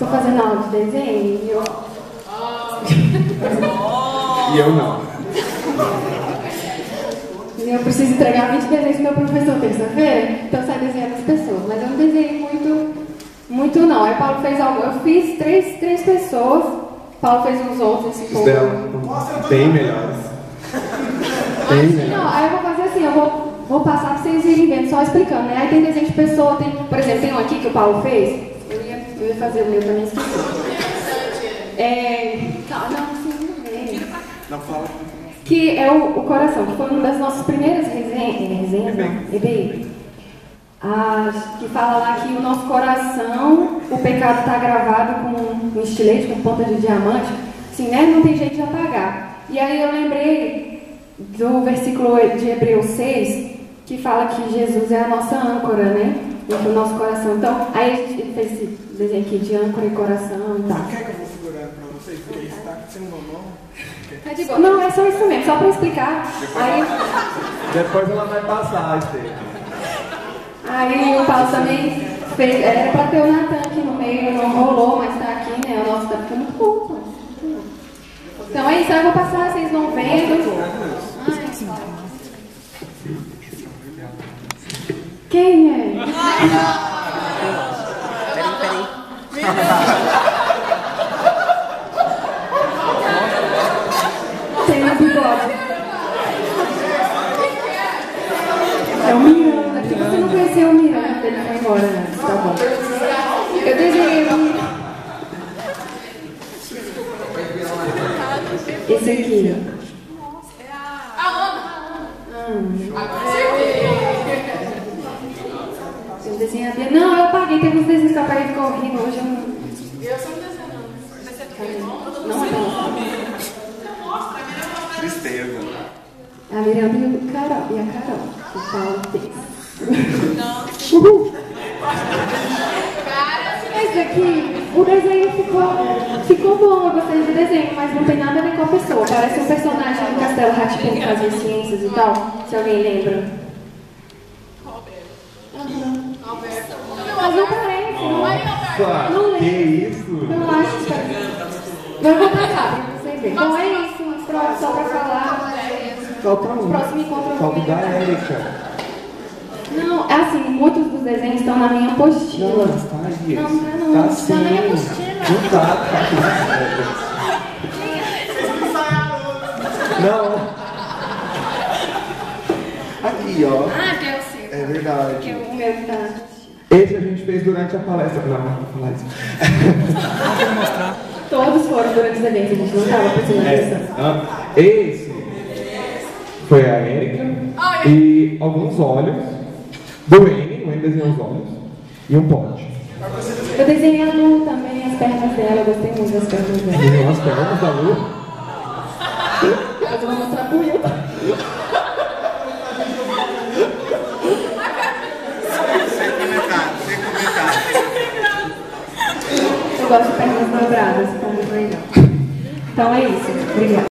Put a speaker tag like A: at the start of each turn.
A: tô fazendo aula de desenho e eu...
B: E eu não.
A: E eu preciso entregar 20 desenhos pro meu professor terça-feira, então eu saio desenhando as pessoas. Mas eu não desenhei muito não. Aí o Paulo fez algo, eu fiz três pessoas, o Paulo fez uns outros, esse
B: Os dela bem melhores. Bem melhores.
A: Não, aí eu vou fazer assim, eu vou passar pra vocês irem vendo, só explicando, né? Aí tem desenho de pessoa, tem, por exemplo, tem um aqui que o Paulo fez, eu ia fazer o meu também, esqueci.
B: Não fala.
A: Que é o coração, que foi uma das nossas primeiras resenhas, EBI. Que fala lá que o nosso coração, o pecado está gravado com um estilete, com ponta de diamante, assim, né? Não tem jeito de apagar. E aí eu lembrei do versículo de Hebreus 6, que fala que Jesus é a nossa âncora, né? Entre o nosso coração. Então, aí ele fez esse desenho aqui de âncora e coração e tal.
C: Você quer que eu vou segurando para vocês? Porque isso está sem mão.
A: Tá de boa. Não, é só isso mesmo, só para explicar.
B: Depois ela vai passar, Estê.
A: Aí o Paulo também fez, era para ter o Natan aqui no meio, não rolou, mas tá aqui, né? O nosso tá ficando muito bom. Então é isso, aí eu vou passar, vocês vão vendo. Quem é?
D: Peraí.
A: Tem um bigode. É o Miranda. Porque você não conheceu o Miranda, ele foi embora, né? Tá bom. Eu desenhei esse aqui.
E: A Ana.
A: Eu desenhei. Não, eu apaguei. Teve uns desenhos que eu apaguei e ficou horrível. Hoje eu não.
E: Eu sou desenhando.
A: Não é bom.
B: Tristeza.
A: A Miranda e a Carol. O Paulo fez. Esse aqui, o desenho ficou bom, eu gostei do desenho, mas não tem nada a ver com a pessoa. Parece um personagem do Castelo Rá-Tim que fazia ciências e tal, se alguém lembra.
E: Alberto.
A: Mas não parece, não é? Não
B: Que
A: lembro.
B: isso?
A: Eu acho que parece. Mas eu vou passar pra vocês verem. Então é isso, só pra falar.
B: Falta um.
A: Próximo encontro eu vou
B: Falta o da
A: melhorar.
B: Érica.
A: Não, é assim, muitos dos desenhos estão na minha apostila.
B: Não, está aí.
A: Não,
B: Tá
A: está
B: sim.
A: na minha apostila.
B: Não tá. Não. Aqui, ó.
A: Ah, que é o seu.
B: É verdade.
A: Que é o meu que tá na apostila.
B: Esse a gente fez durante a palestra. Não vou falar isso.
A: Todos foram durante os eventos, a gente não estava prestando atenção.
B: Esse foi a Érica e alguns olhos do N, o N desenhou os olhos e um pote.
A: Eu desenhei a Lu também, as pernas dela, eu gostei muito das pernas dela.
B: Desenhou as pernas da Lu.
A: Mas eu vou mostrar pro Will.
C: Sem comentário.
A: Eu gosto de pernas dobradas, tá muito legal. Então é isso, obrigada.